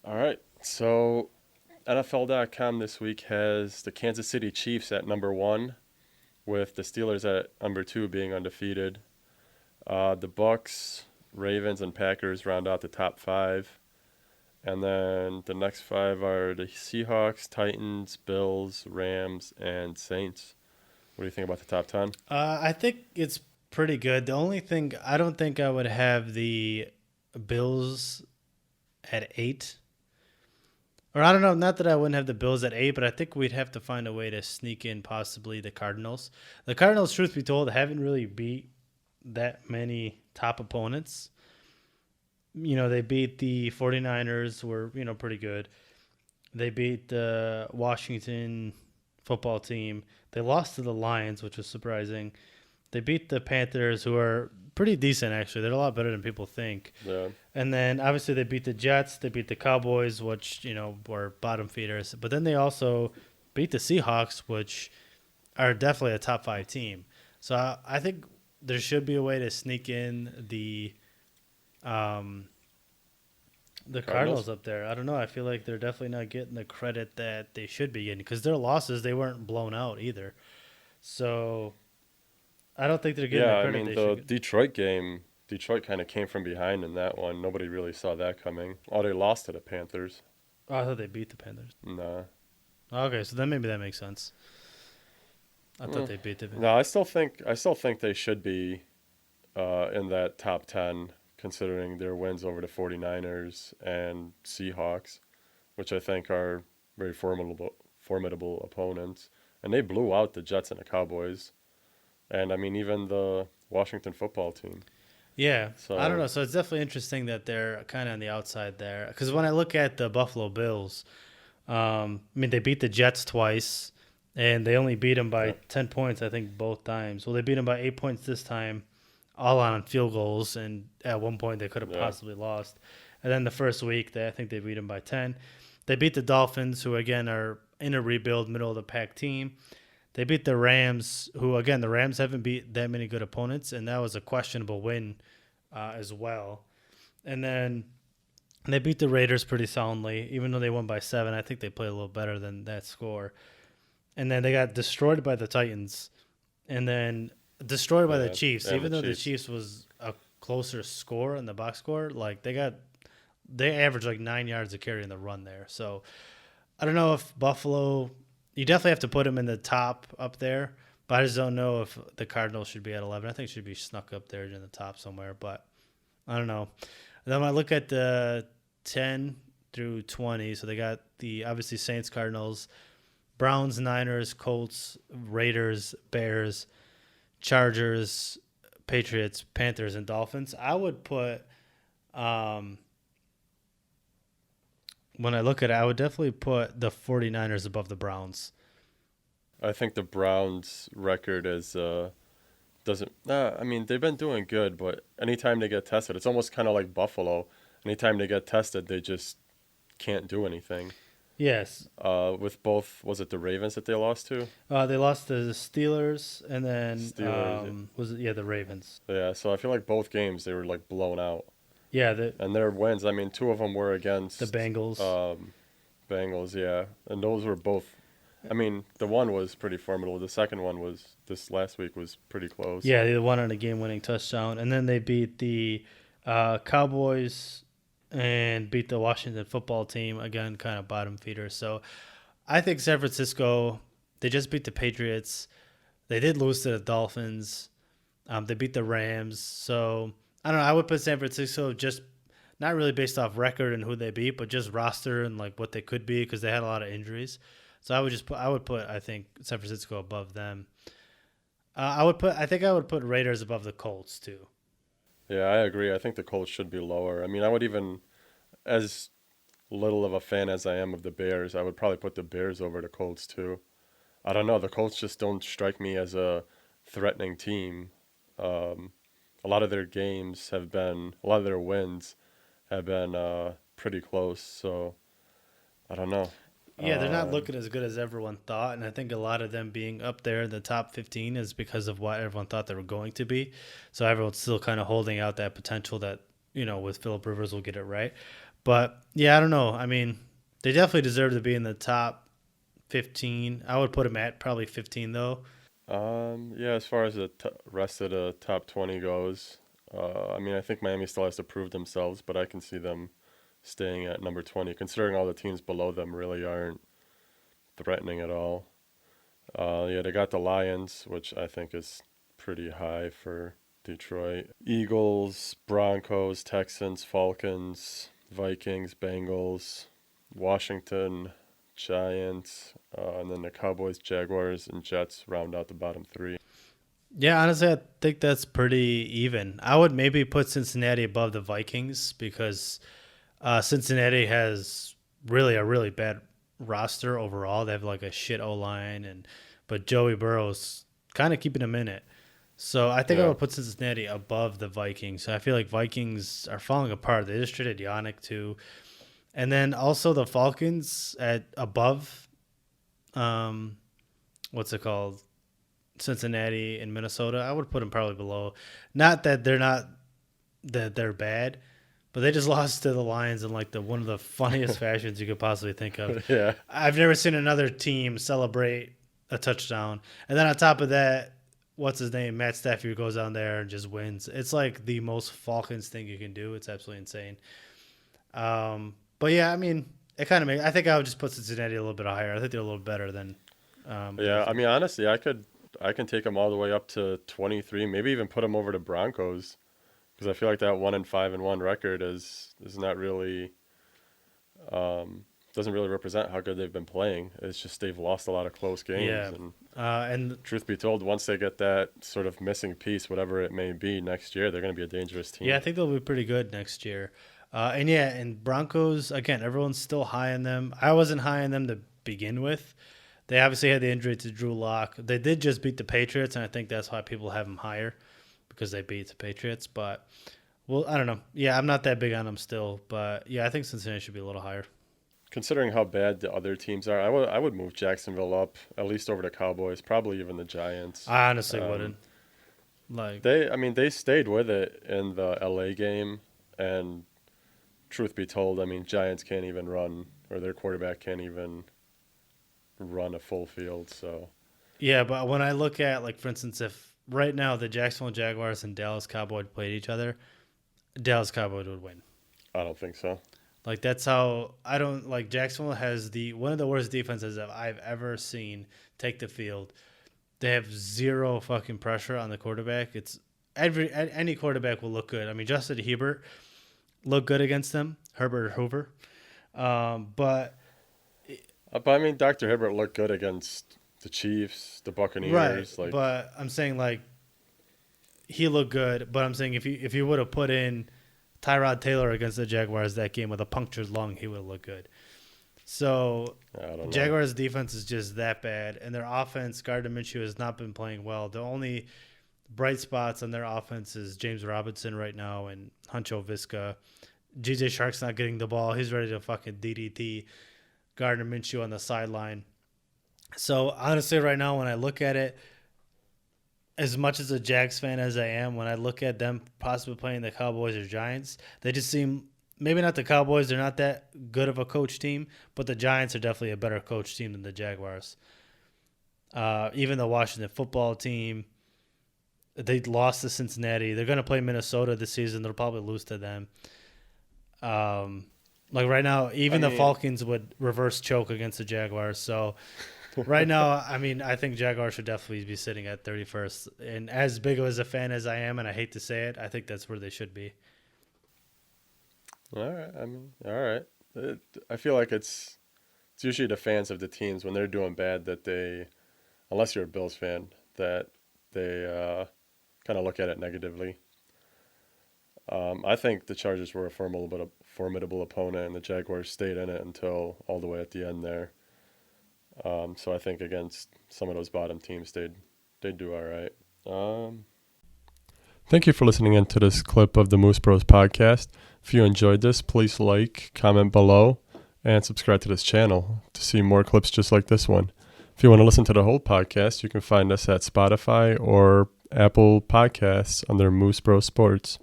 All right. So NFL.com this week has the Kansas City Chiefs at number one, with the Steelers at number two being undefeated. The Bucks, Ravens, and Packers round out the top five. And then the next five are the Seahawks, Titans, Bills, Rams, and Saints. What do you think about the top 10? I think it's pretty good. The only thing I don't think I would have the Bills at 8. Or I don't know, not that I wouldn't have the Bills at 8, but I think we'd have to find a way to sneak in possibly the Cardinals. The Cardinals, truth be told, haven't really beat that many top opponents. They beat the 49ers, were, pretty good. They beat the Washington football team. They lost to the Lions, which was surprising. They beat the Panthers, who are pretty decent, actually. They're a lot better than people think. Yeah. And then, obviously, they beat the Jets. They beat the Cowboys, which, were bottom feeders. But then they also beat the Seahawks, which are definitely a top 5 team. So I think there should be a way to sneak in um, the Cardinals? Cardinals up there. I don't know. I feel like they're definitely not getting the credit that they should be getting because their losses, they weren't blown out either. So I don't think they're getting Yeah, the I credit mean, they should the get. Detroit game, Detroit kind of came from behind in that one. Nobody really saw that coming. Oh, they lost to the Panthers. Oh, I thought they beat the Panthers. Nah. Okay, so then maybe that makes sense. I thought Mm. they beat the. No, I still think they should be in that top 10, considering their wins over the 49ers and Seahawks, which I think are very formidable opponents. And they blew out the Jets and the Cowboys, and I mean even the Washington football team. Yeah, I don't So know. So it's definitely interesting that they're kind of on the outside there. Because when I look at the Buffalo Bills, I mean they beat the Jets twice, and they only beat them by yeah, 10 points. I think both times. Well, they beat them by 8 points this time, all on field goals, and at one point they could have yeah, possibly lost. And then the first week, I think they beat them by 10. They beat the Dolphins, who again are in a rebuild, middle of the pack team. They beat the Rams, who again the Rams haven't beat that many good opponents, and that was a questionable win as well. And then they beat the Raiders pretty soundly, even though they won by 7. I think they played a little better than that score. And then they got destroyed by the Titans, and then destroyed by the yeah, Chiefs. and the Even though the Chiefs. Chiefs was a closer score in the box score, like they averaged like 9 yards of carry in the run there. So I don't know if Buffalo. You definitely have to put them in the top up there, but I just don't know if the Cardinals should be at 11. I think it should be snuck up there in the top somewhere, but I don't know. And then when I look at the 10 through 20, so they got the obviously Saints, Cardinals, Browns, Niners, Colts, Raiders, Bears, Chargers, Patriots, Panthers, and Dolphins. I would put um, when I look at it, I would definitely put the 49ers above the Browns. I think the Browns' record is doesn't. I mean, they've been doing good, but anytime they get tested, it's almost kind of like Buffalo. Anytime they get tested, they just can't do anything. Yes. With both, was it the Ravens that they lost to? They lost to the Steelers and then Steelers. was it the Ravens. Yeah, so I feel like both games they were like blown out, Yeah, the and their wins. I mean, two of them were the against Bengals. Bengals, yeah, and those were both. I mean, the one was pretty formidable. The second one was this last week was pretty close. Yeah, they won on a game-winning touchdown, and then they beat the Cowboys and beat the Washington football team again, kind of bottom feeder. So I think San Francisco. They just beat the Patriots. They did lose to the Dolphins. They beat the Rams. So I don't know. I would put San Francisco just not really based off record and who they beat, but just roster and like what they could be because they had a lot of injuries. So I would put I think San Francisco above them. I think I would put Raiders above the Colts too. Yeah, I agree. I think the Colts should be lower. I mean, I would even, as little of a fan as I am of the Bears, I would probably put the Bears over the Colts too. I don't know. The Colts just don't strike me as a threatening team. Um, a lot of their wins have been pretty close. So I don't know. Yeah, they're not Um, looking as good as everyone thought, and I think a lot of them being up there in the top 15 is because of what everyone thought they were going to be. So everyone's still kind of holding out that potential that with Philip Rivers will get it right. But yeah, I don't know. I mean, they definitely deserve to be in the top 15. I would put them at probably 15 though. Yeah, as far as the rest of the top 20 goes, I mean, I think Miami still has to prove themselves, but I can see them staying at number 20, considering all the teams below them really aren't threatening at all. Yeah, they got the Lions, which I think is pretty high for Detroit. Eagles, Broncos, Texans, Falcons, Vikings, Bengals, Washington, Giants, and then the Cowboys, Jaguars, and Jets round out the bottom three. Yeah, honestly, I think that's pretty even. I would maybe put Cincinnati above the Vikings because Cincinnati has really a really bad roster overall. They have like a shit O line, but Joey Burrow's kind of keeping them in it. So I think I Yeah. would put Cincinnati above the Vikings. So I feel like Vikings are falling apart. They just traded Yannick too, and then also the Falcons at above. What's it called? Cincinnati and Minnesota. I would put them probably below. Not that they're bad, but they just lost to the Lions in like the one of the funniest fashions you could possibly think of. Yeah. I've never seen another team celebrate a touchdown. And then on top of that, what's his name? Matt Stafford goes down there and just wins. It's like the most Falcons thing you can do. It's absolutely insane. But yeah, I mean, it kind of makes. I think I would just put Cincinnati a little bit higher. I think they're a little better than. Yeah, I mean, honestly, I can take them all the way up to 23, maybe even put them over to Broncos, because I feel like that 1-5-1 record is not really doesn't really represent how good they've been playing. It's just they've lost a lot of close games, Yeah. and And truth be told, once they get that sort of missing piece, whatever it may be, next year they're going to be a dangerous team. yeah, I think they'll be pretty good next year. And Broncos, again, everyone's still high on them. I wasn't high on them to begin with. They obviously had the injury to Drew Lock. They did just beat the Patriots, and I think that's why people have them higher because they beat the Patriots. But, well, I don't know. Yeah, I'm not that big on them still. But, yeah, I think Cincinnati should be a little higher. Considering how bad the other teams are, I would move Jacksonville up at least over the Cowboys, probably even the Giants. I honestly Um, wouldn't. Like, They stayed with it in the LA game, and truth be told, I mean, Giants can't even run, or their quarterback can't even run a full field. So yeah, but when I look at, like, for instance, if right now the Jacksonville Jaguars and Dallas Cowboys played each other, Dallas Cowboys would win. I don't think so. Like that's how I don't like Jacksonville has one of the worst defenses that I've ever seen take the field. They have zero fucking pressure on the quarterback. It's any quarterback will look good. I mean, Justin Herbert looked good against them. Herbert Hoover, but But I mean, Dr. Hibbert looked good against the Chiefs, the Buccaneers. right. But I'm saying like he looked good. But I'm saying if you would have put in Tyrod Taylor against the Jaguars that game with a punctured lung, he would look good. So I don't know. Jaguars' defense is just that bad, and their offense, Gardner Minshew, has not been playing well. The only bright spots on their offense is James Robinson right now and Huncho Visca. G.J. Shark's not getting the ball. He's ready to fucking DDT Gardner Minshew on the sideline. So, honestly, right now, when I look at it, as much as a Jags fan as I am, when I look at them possibly playing the Cowboys or Giants, they just seem maybe not the Cowboys. They're not that good of a coach team, but the Giants are definitely a better coach team than the Jaguars. Even the Washington football team, they lost to Cincinnati. They're going to play Minnesota this season. They'll probably lose to them. Like right now, even the Falcons would reverse choke against the Jaguars. So right now, I mean, I think Jaguars should definitely be sitting at 31st. And as big of a fan as I am, and I hate to say it, I think that's where they should be. All right. I mean, all right. I feel like it's usually the fans of the teams when they're doing bad that they, unless you're a Bills fan, that they kind of look at it negatively. I think the Chargers were a formidable opponent, and the Jaguars stayed in it until all the way at the end there. So I think against some of those bottom teams, they'd do all right. Thank you for listening in to this clip of the Moose Bros podcast. If you enjoyed this, please like, comment below, and subscribe to this channel to see more clips just like this one. If you want to listen to the whole podcast, you can find us at Spotify or Apple Podcasts under Moose Bros Sports.